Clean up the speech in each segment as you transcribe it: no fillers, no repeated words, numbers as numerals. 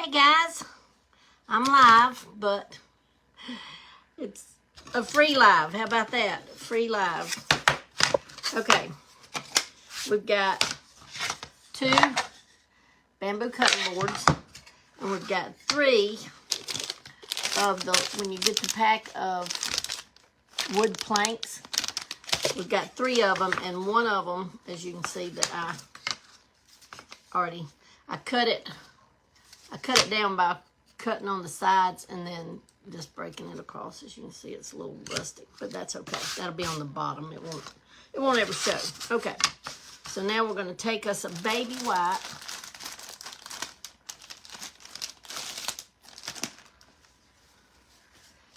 Hey guys, I'm live, but it's a free live. How about that? Free live. Okay, we've got 2 bamboo cutting boards, and we've got 3 of the, when you get the pack of wood planks, we've got 3 of them, and one of them, as you can see, that I cut it down by cutting on the sides and then just breaking it across. As you can see, it's a little rustic, but that's okay. That'll be on the bottom. It won't ever show. Okay, so now we're going to take us a baby white.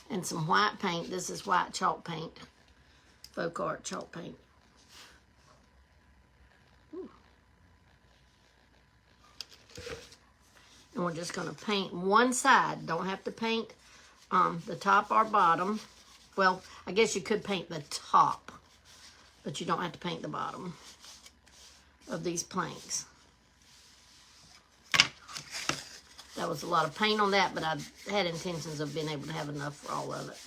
And some white paint. This is white chalk paint. Folk art chalk paint. And we're just going to paint one side. Don't have to paint the top or bottom. Well, I guess you could paint the top, but you don't have to paint the bottom of these planks. That was a lot of paint on that, but I had intentions of being able to have enough for all of it.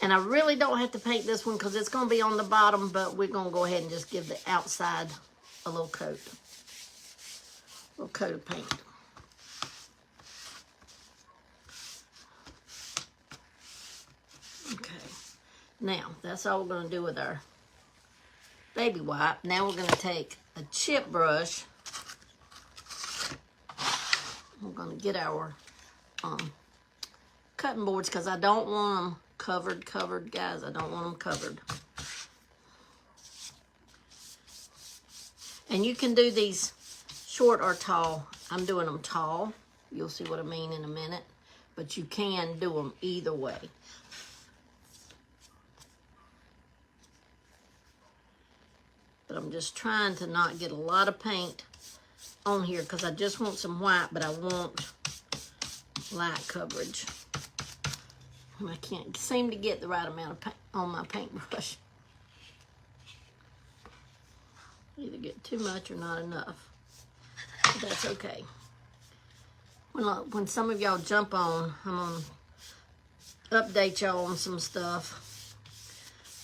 And I really don't have to paint this one because it's going to be on the bottom, but we're going to go ahead and just give the outside a little coat. A little coat of paint. Okay. Now, that's all we're going to do with our baby white. Now we're going to take a chip brush. We're going to get our cutting boards because I don't want them covered, guys. I don't want them covered. And you can do these short or tall. I'm doing them tall. You'll see what I mean in a minute. But you can do them either way. But I'm just trying to not get a lot of paint on here because I just want some white, but I want light coverage. I can't seem to get the right amount of paint on my paintbrush. Either get too much or not enough. But that's okay. When some of y'all jump on, I'm going to update y'all on some stuff.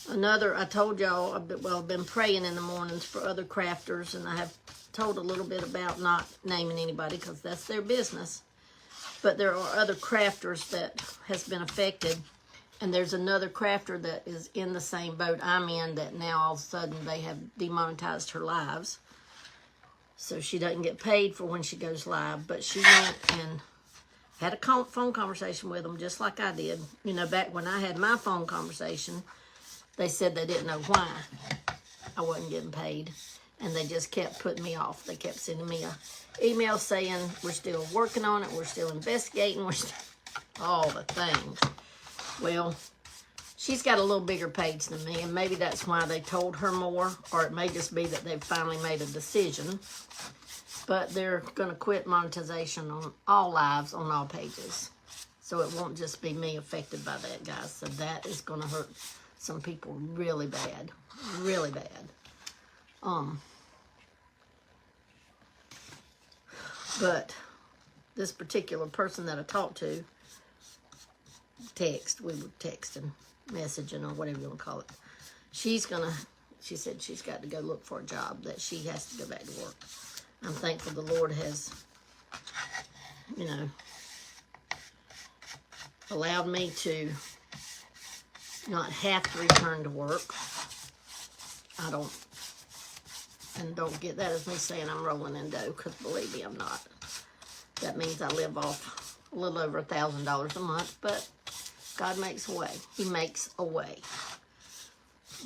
I told y'all, I've been praying in the mornings for other crafters, and I have told a little bit about not naming anybody because that's their business. But there are other crafters that has been affected. And there's another crafter that is in the same boat I'm in that now all of a sudden they have demonetized her lives. So she doesn't get paid for when she goes live. But she went and had a phone conversation with them just like I did. You know, back when I had my phone conversation, they said they didn't know why I wasn't getting paid. And they just kept putting me off. They kept sending me a email saying, we're still working on it, we're still investigating, all the things. Well, she's got a little bigger page than me, and maybe that's why they told her more, or it may just be that they've finally made a decision. But they're going to quit monetization on all lives, on all pages. So it won't just be me affected by that, guys. So that is going to hurt some people really bad. Really bad. But this particular person that I talked to, we were texting, messaging, or whatever you want to call it. She said she's got to go look for a job, that she has to go back to work. I'm thankful the Lord has, you know, allowed me to not have to return to work. Don't get that as me saying I'm rolling in dough, because believe me, I'm not. That means I live off a little over $1,000 a month, but God makes a way. He makes a way.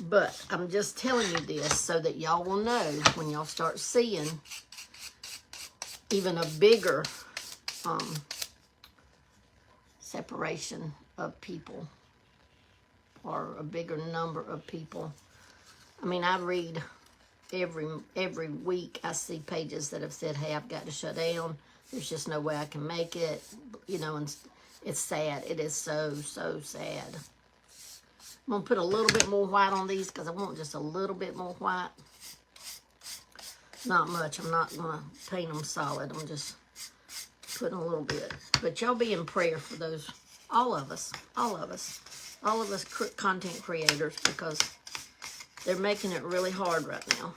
But I'm just telling you this so that y'all will know when y'all start seeing even a bigger separation of people, or a bigger number of people. I mean, I read every week. I see pages that have said, hey, I've got to shut down. There's just no way I can make it, you know, and it's sad. It is so, so sad. I'm going to put a little bit more white on these because I want just a little bit more white. Not much. I'm not going to paint them solid. I'm just putting a little bit. But y'all be in prayer for those, all of us content creators, because they're making it really hard right now.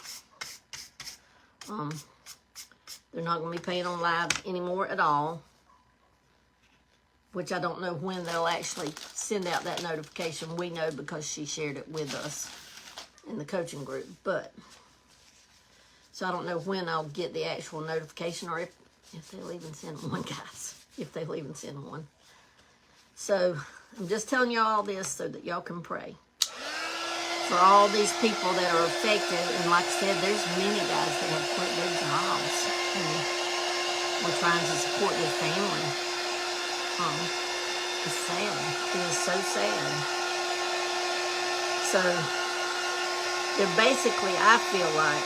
They're not going to be paying on live anymore at all, which I don't know when they'll actually send out that notification. We know because she shared it with us in the coaching group. But, so I don't know when I'll get the actual notification, or if they'll even send one, guys. If they'll even send one. So, I'm just telling y'all all this so that y'all can pray for all these people that are affected. And like I said, there's many guys that have quit their jobs. And we're trying to support their family. It's sad. It is so sad. So, they're basically, I feel like,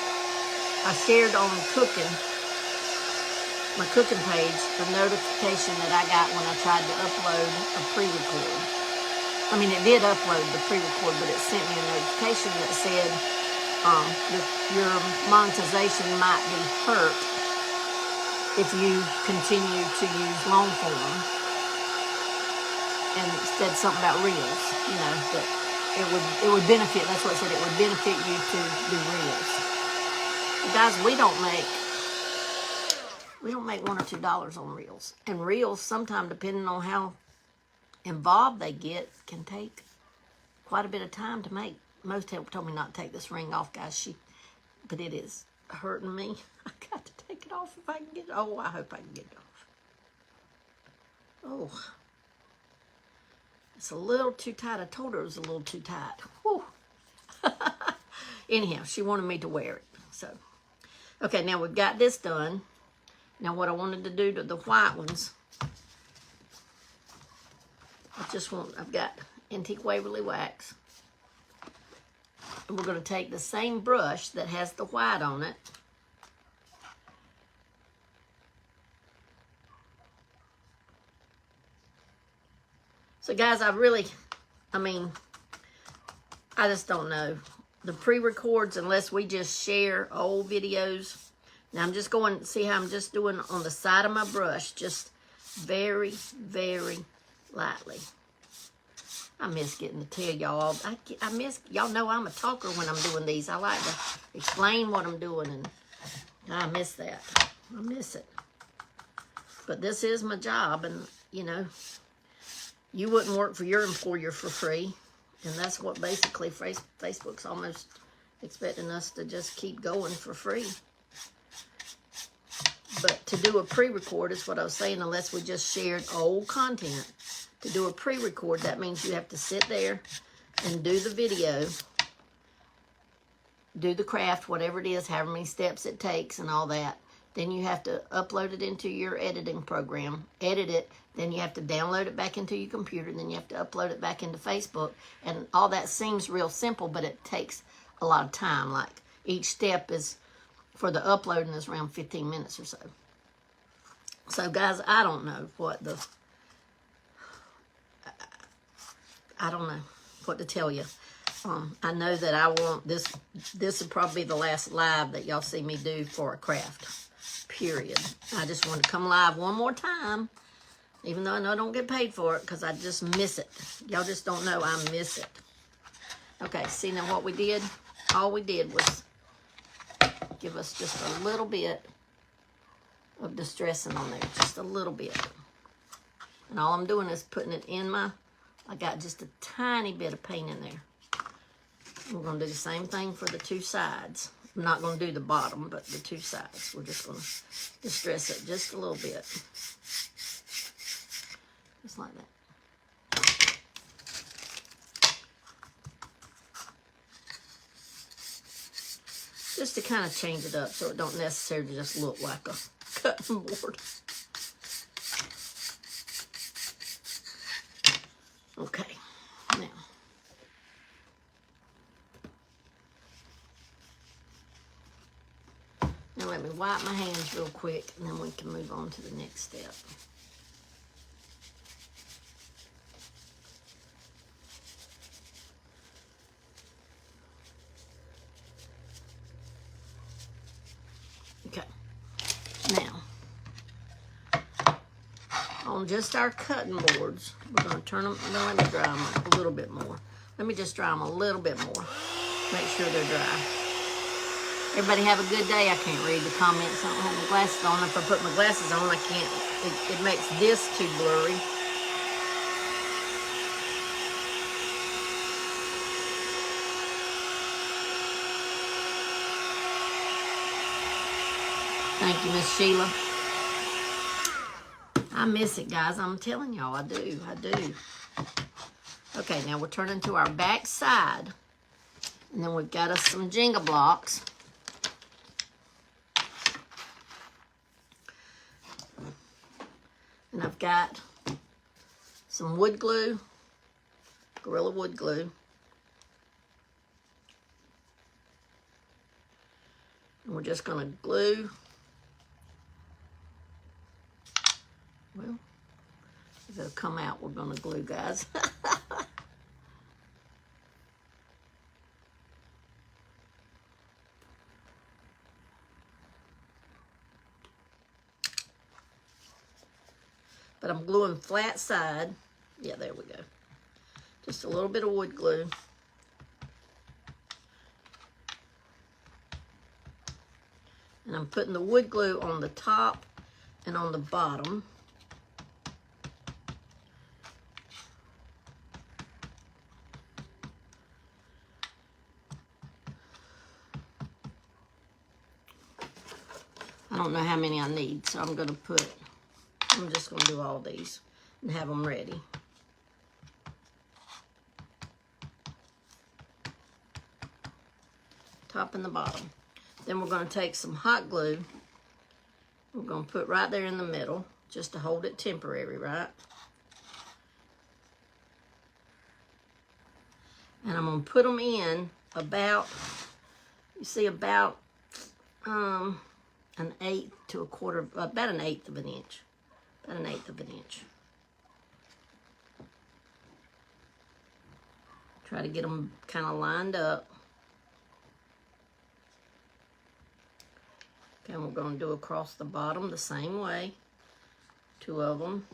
I shared on cooking, my cooking page, the notification that I got when I tried to upload a pre-record. I mean, it did upload the pre-record, but it sent me a notification that said your monetization might be hurt if you continue to use long form. And it said something about reels, you know, that it would benefit, that's what it said, it would benefit you to do reels. But guys, we don't make $1 or $2 on reels. And reels, sometimes, depending on how involved they get, can take quite a bit of time to make. Most people told me not to take this ring off, guys. But it is hurting me. I got to take it off if I can get it. Oh, I hope I can get it off. Oh. It's a little too tight. I told her it was a little too tight. Whew. Anyhow, she wanted me to wear it. So, okay, now we've got this done. Now what I wanted to do to the white ones, I've got Antique Waverly Wax. And we're going to take the same brush that has the white on it. So guys, I just don't know. The pre-records, unless we just share old videos. Now I'm just going to see how I'm just doing on the side of my brush, just very, very lightly. I miss getting to tell y'all. I miss, y'all know I'm a talker when I'm doing these. I like to explain what I'm doing, and I miss that. I miss it. But this is my job, and you know, you wouldn't work for your employer for free. And that's what basically Facebook's almost expecting us to just keep going for free. But to do a pre-record is what I was saying, unless we just shared old content. To do a pre-record, that means you have to sit there and do the video, do the craft, whatever it is, however many steps it takes and all that. Then you have to upload it into your editing program, edit it, then you have to download it back into your computer, then you have to upload it back into Facebook. And all that seems real simple, but it takes a lot of time. Like each step is, for the uploading, is around 15 minutes or so. So guys, I don't know what to tell you. I know that I want this will probably be the last live that y'all see me do for a craft, period. I just want to come live one more time, even though I know I don't get paid for it, because I just miss it. Y'all just don't know I miss it. Okay, see now what we did? All we did was give us just a little bit of distressing on there, just a little bit. And all I'm doing is putting it in I got just a tiny bit of paint in there. We're going to do the same thing for the two sides. I'm not going to do the bottom, but the two sides. We're just going to distress it just a little bit. Just like that. Just to kind of change it up so it don't necessarily just look like a cutting board. Okay, now Now let me wipe my hands real quick, and then we can move on to the next step. Okay. Now, on just our cutting boards, we're going to turn them. No, let me dry them a little bit more. Let me just dry them a little bit more. Make sure they're dry. Everybody have a good day. I can't read the comments. I don't have my glasses on. If I put my glasses on, I can't. It makes this too blurry. Thank you, Miss Sheila. I miss it, guys. I'm telling y'all, I do. I do. Okay, now we're turning to our back side. And then we've got us some Jenga blocks. And I've got some wood glue, Gorilla wood glue. And we're just going to glue. Well, if it'll come out, we're going to glue, guys. But I'm gluing flat side. Yeah, there we go. Just a little bit of wood glue. And I'm putting the wood glue on the top and on the bottom. I don't know how many I need, so I'm just going to do all these and have them ready. Top and the bottom. Then we're going to take some hot glue. We're going to put right there in the middle, just to hold it temporary, right? And I'm going to put them in about, you see, about an eighth to a quarter, about an eighth of an inch. About an eighth of an inch. Try to get them kind of lined up. Okay, and we're going to do across the bottom the same way. 2 of them.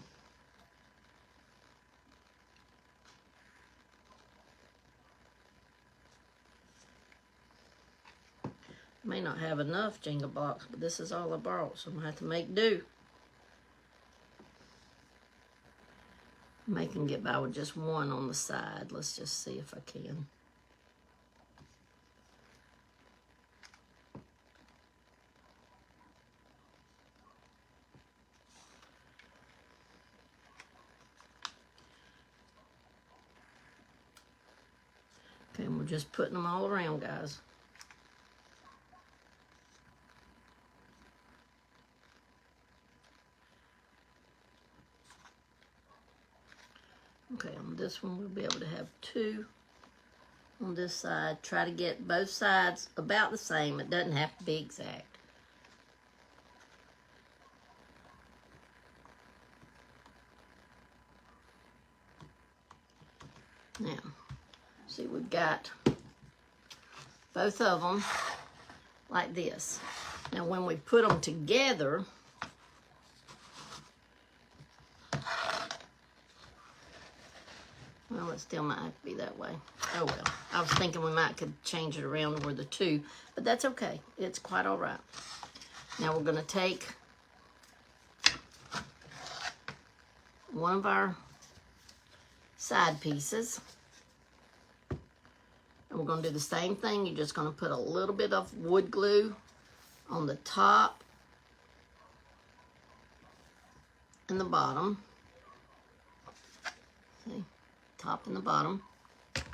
May not have enough Jenga blocks, but this is all I brought, so I'm going to have to make do. I can get by with just one on the side. Let's just see if I can. Okay, and we're just putting them all around, guys. Okay, on this one we'll be able to have 2 on this side. Try to get both sides about the same. It doesn't have to be exact. Now, see, we've got both of them like this. Now, when we put them together, well, it still might have to be that way. Oh, well. I was thinking we might could change it around where the 2, but that's okay. It's quite all right. Now, we're going to take one of our side pieces, and we're going to do the same thing. You're just going to put a little bit of wood glue on the top and the bottom. See? Top and the bottom. Then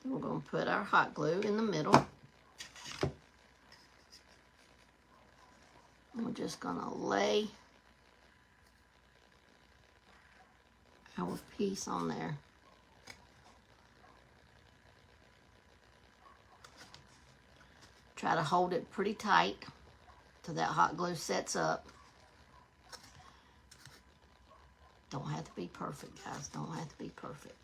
we're going to put our hot glue in the middle. And we're just going to lay our piece on there. Try to hold it pretty tight so that hot glue sets up. Don't have to be perfect, guys. Don't have to be perfect.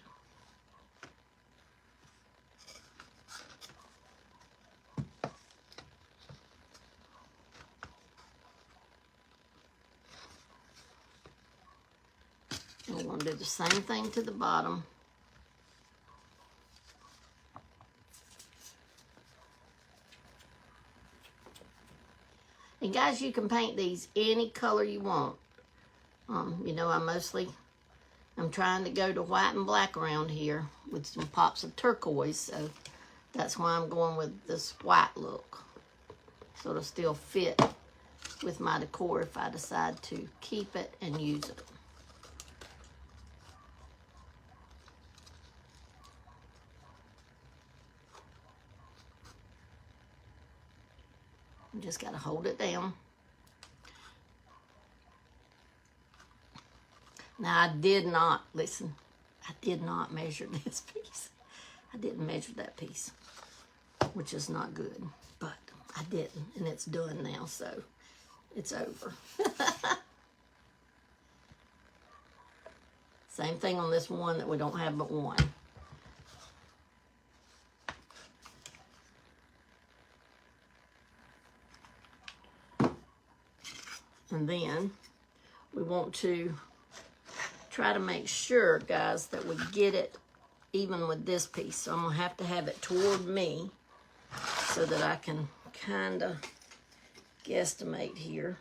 And we're going to do the same thing to the bottom. And guys, you can paint these any color you want. You know, I'm trying to go to white and black around here with some pops of turquoise. So that's why I'm going with this white look. So it'll still fit with my decor if I decide to keep it and use it. You just got to hold it down. Now, I did not measure this piece. I didn't measure that piece, which is not good, but I didn't, and it's done now, so it's over. Same thing on this one that we don't have but one. And then we want to try to make sure, guys, that we get it even with this piece. So I'm going to have it toward me so that I can kind of guesstimate here.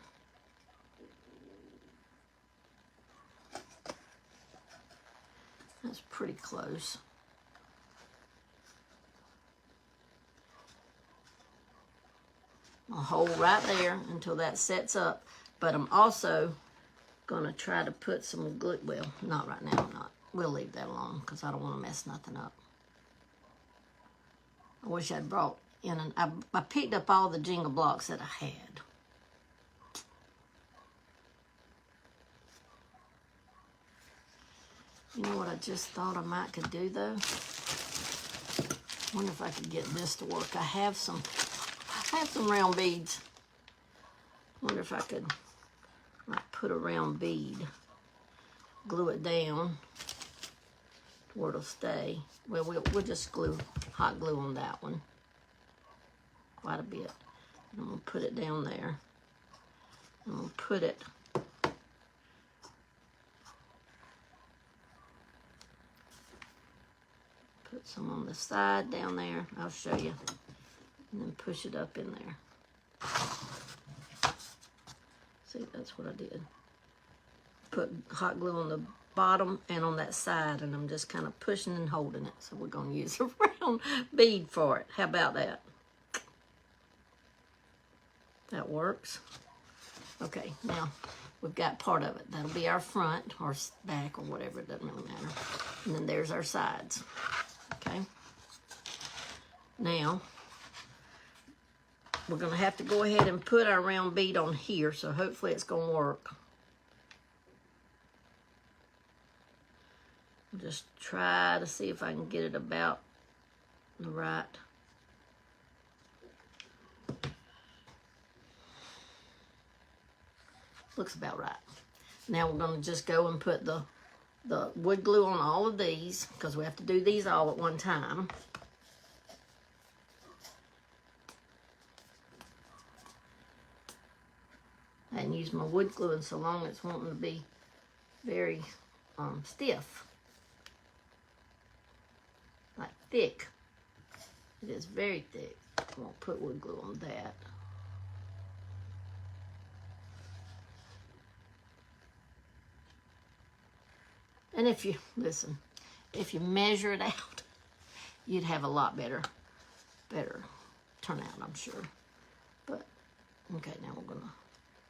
That's pretty close. I'll hold right there until that sets up. But I'm also going to try to put some glue. Well, not right now. I'm not. We'll leave that alone because I don't want to mess nothing up. I wish I'd brought in I picked up all the jingle blocks that I had. You know what I just thought I might could do though? I wonder if I could get this to work. I have some round beads. I wonder if I could like put a round bead, glue it down where it'll stay. Well, we'll just hot glue on that one quite a bit. And I'm gonna put it down there. I'm gonna put some on the side down there. I'll show you. And then push it up in there. See, that's what I did. Put hot glue on the bottom and on that side, and I'm just kind of pushing and holding it. So we're going to use a round bead for it. How about that? That works. Okay, now we've got part of it. That'll be our front or back or whatever. It doesn't really matter. And then there's our sides. Okay. Now, we're going to have to go ahead and put our round bead on here, so hopefully it's going to work. I'll just try to see if I can get it about the right. Looks about right. Now we're going to just go and put the wood glue on all of these because we have to do these all at one time. I hadn't used my wood glue in so long it's wanting to be very stiff. Like thick. It is very thick. I won't put wood glue on that. And if you, listen, if you measure it out, you'd have a lot better turnout, I'm sure. But, okay, now we're going to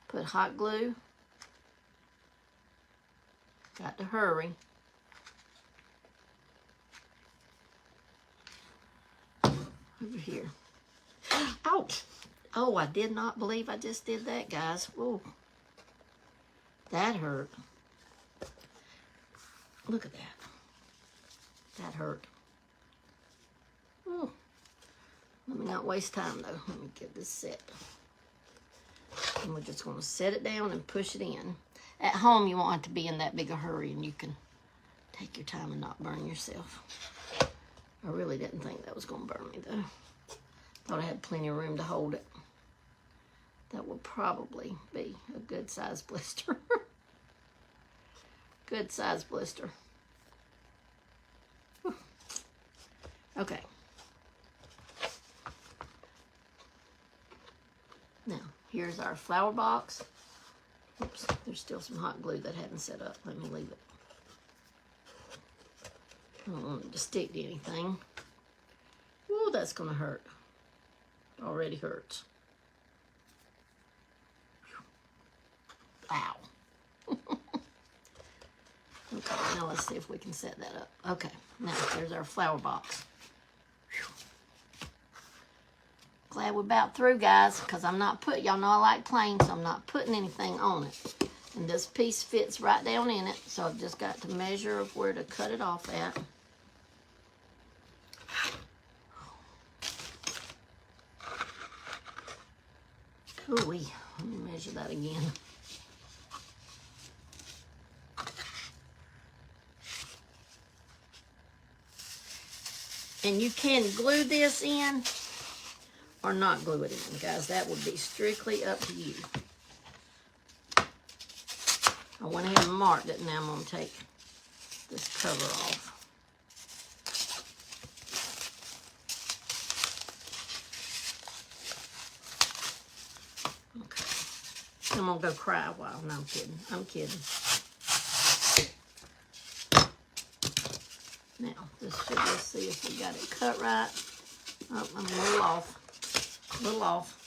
put hot glue. Got to hurry. Over here. Ouch! Oh, I did not believe I just did that, guys. Whoa. That hurt. Look at that. That hurt. Ooh. Let me not waste time though. Let me get this set. And we're just going to set it down and push it in. At home, you won't have to be in that big a hurry, and you can take your time and not burn yourself. I really didn't think that was going to burn me though. Thought I had plenty of room to hold it. That will probably be a good size blister. Good size blister. Whew. Okay. Now, here's our flower box. Oops, there's still some hot glue that hadn't set up. Let me leave it. I don't want it to stick to anything. Ooh, that's going to hurt. Already hurts. Ow. Okay, now let's see if we can set that up. Okay, now there's our flower box. Whew. Glad we're about through, guys, because I'm not y'all know I like plain, so I'm not putting anything on it. And this piece fits right down in it, so I've just got to measure of where to cut it off at. Ooh-wee, let me measure that again. And you can glue this in or not glue it in, guys. That would be strictly up to you. I went ahead and marked it. Now I'm going to take this cover off. Okay. I'm going to go cry a while. No, I'm kidding. I'm kidding. Now, let's see if we got it cut right. Oh, I'm a little off. A little off.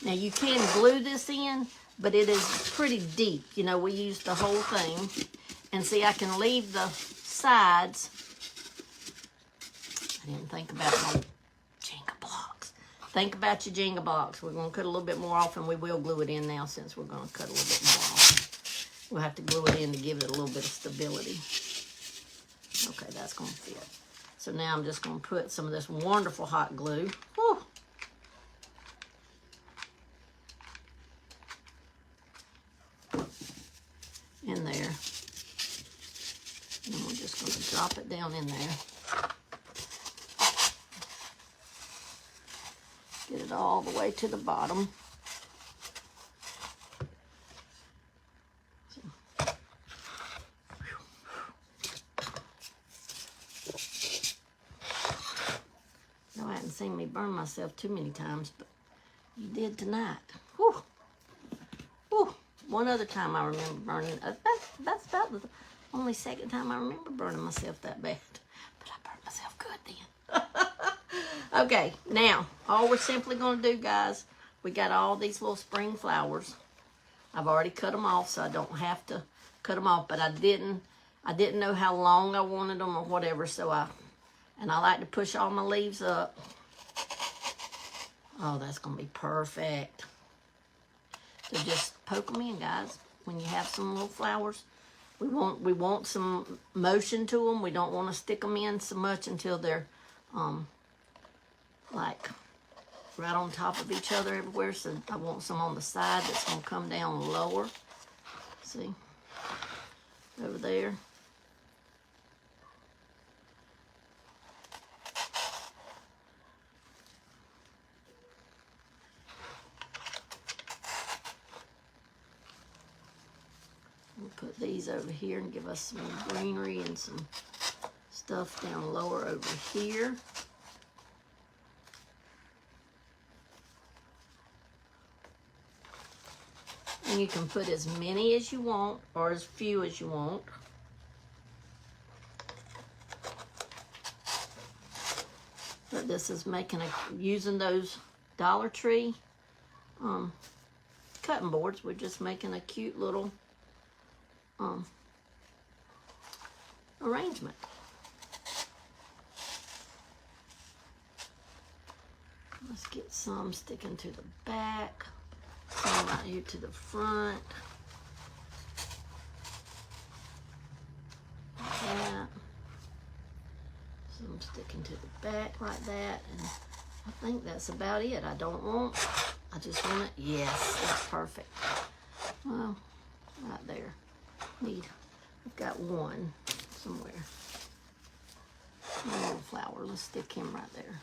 Now, you can glue this in, but it is pretty deep. You know, we used the whole thing. And see, I can leave the sides. I didn't think about my Jenga blocks. Think about your Jenga blocks. We're going to cut a little bit more off, and we will glue it in now since we're going to cut a little bit more off. We'll have to glue it in to give it a little bit of stability. Okay, that's going to fit. So now I'm just going to put some of this wonderful hot glue. Whew. In there. And we're just going to drop it down in there. Get it all the way to the bottom. No, I hadn't seen me burn myself too many times, but you did tonight. Whew. Whew. One other time I remember burning. That's about the only second time I remember burning myself that bad. But I burned myself good then. Okay, now, all we're simply going to do, guys, we got all these little spring flowers. I've already cut them off, so I don't have to cut them off. But I didn't know how long I wanted them or whatever, so I like to push all my leaves up. Oh, that's going to be perfect. So just poke them in, guys. When you have some little flowers, we want some motion to them. We don't want to stick them in so much until they're like right on top of each other everywhere. So I want some on the side that's going to come down lower. See? Over there. We'll put these over here and give us some greenery and some stuff down lower over here. And you can put as many as you want or as few as you want. But this is using those Dollar Tree cutting boards. We're just making a cute little arrangement. Let's get some sticking to the back, some right here to the front. So I'm sticking to the back like that, and I think that's about it. I just want it. Yes, that's perfect. Well, right there. I've got one somewhere. A little flower. Let's stick him right there.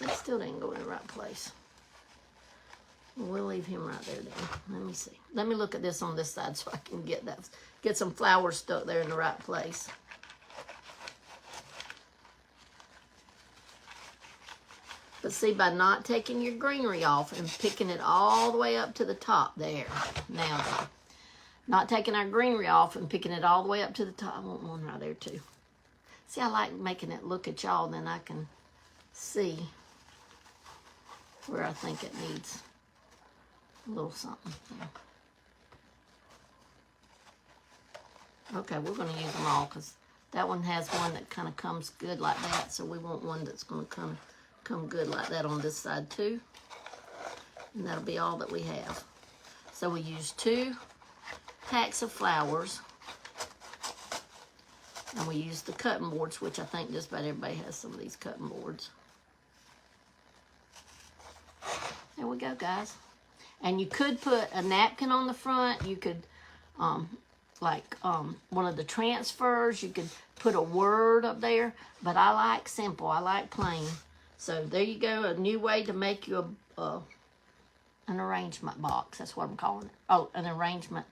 That still didn't go in the right place. We'll leave him right there then. Let me see. Let me look at this on this side so I can get some flowers stuck there in the right place. But see, by not taking your greenery off and picking it all the way up to the top there. Now then, not taking our greenery off and picking it all the way up to the top. I want one right there too. See, I like making it look at y'all, then I can see where I think it needs a little something. Okay, we're going to use them all because that one has one that kind of comes good like that. So we want one that's going to come good like that on this side too. And that'll be all that we have. So we use 2 packs of flowers. And we use the cutting boards, which I think just about everybody has some of these cutting boards. There we go, guys. And you could put a napkin on the front. You could, one of the transfers, you could put a word up there. But I like simple. I like plain. So there you go, a new way to make you an arrangement box. That's what I'm calling it. Oh, an arrangement.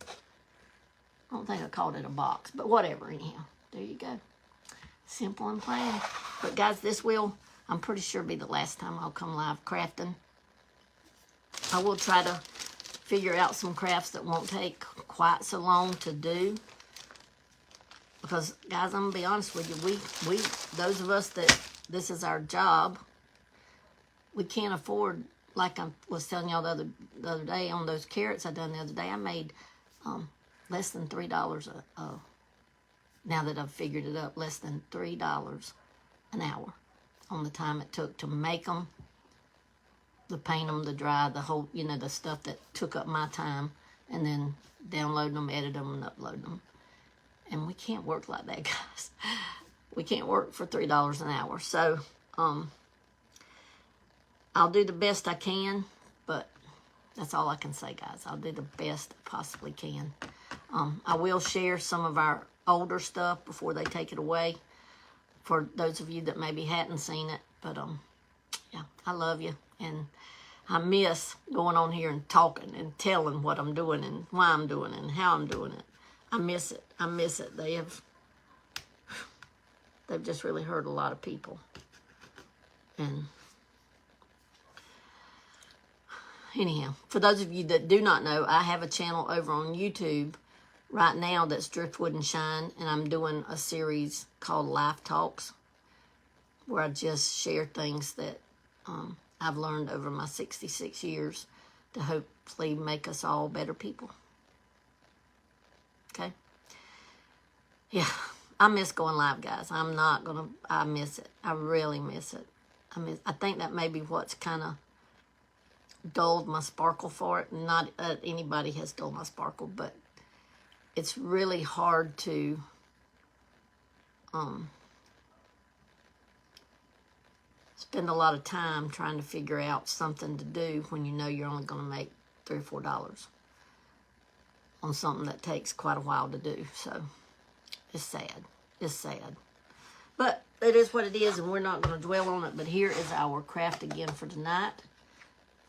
I don't think I called it a box, but whatever, anyhow. There you go. Simple and plain. But guys, this will, I'm pretty sure, be the last time I'll come live crafting. I will try to figure out some crafts that won't take quite so long to do. Because, guys, I'm going to be honest with you, we those of us that this is our job, we can't afford, like I was telling y'all the other day on those carrots I done the other day, I made less than $3 now that I've figured it up, less than $3 an hour on the time it took to make them, to paint them, to dry, the whole, the stuff that took up my time, and then downloading them, edit them, and upload them. And we can't work like that, guys. We can't work for $3 an hour. So, I'll do the best I can, but that's all I can say, guys. I'll do the best I possibly can. I will share some of our older stuff before they take it away for those of you that maybe hadn't seen it. But, yeah, I love you. And I miss going on here and talking and telling what I'm doing and why I'm doing it and how I'm doing it. I miss it. I miss it. They've just really hurt a lot of people. And anyhow, for those of you that do not know, I have a channel over on YouTube right now that's Driftwood and Shine, and I'm doing a series called Life Talks, where I just share things that I've learned over my 66 years to hopefully make us all better people. Okay? Yeah, I miss going live, guys. I miss it. I really miss it. I think that may be what's kind of dulled my sparkle for it. Not that anybody has dulled my sparkle, but it's really hard to spend a lot of time trying to figure out something to do when you know you're only going to make $3 or $4 on something that takes quite a while to do. So it's sad. It's sad. But it is what it is, and we're not going to dwell on it. But here is our craft again for tonight.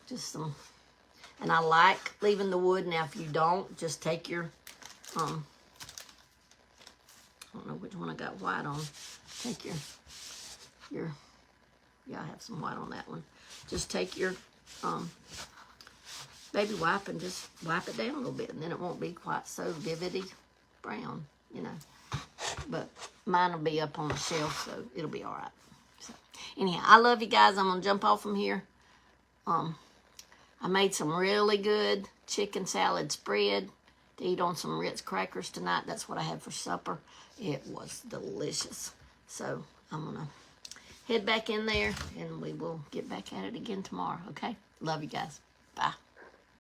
Just some, and I like leaving the wood. Now, if you don't, just take your, I don't know which one I got white on. Take your, yeah, I have some white on that one. Just take your baby wipe and just wipe it down a little bit, and then it won't be quite so vividy brown, But mine will be up on the shelf, so it'll be all right. So, anyhow, I love you guys. I'm going to jump off from here. I made some really good chicken salad spread to eat on some Ritz crackers tonight. That's what I had for supper. It was delicious. So I'm going to head back in there, and we will get back at it again tomorrow, okay? Love you guys. Bye.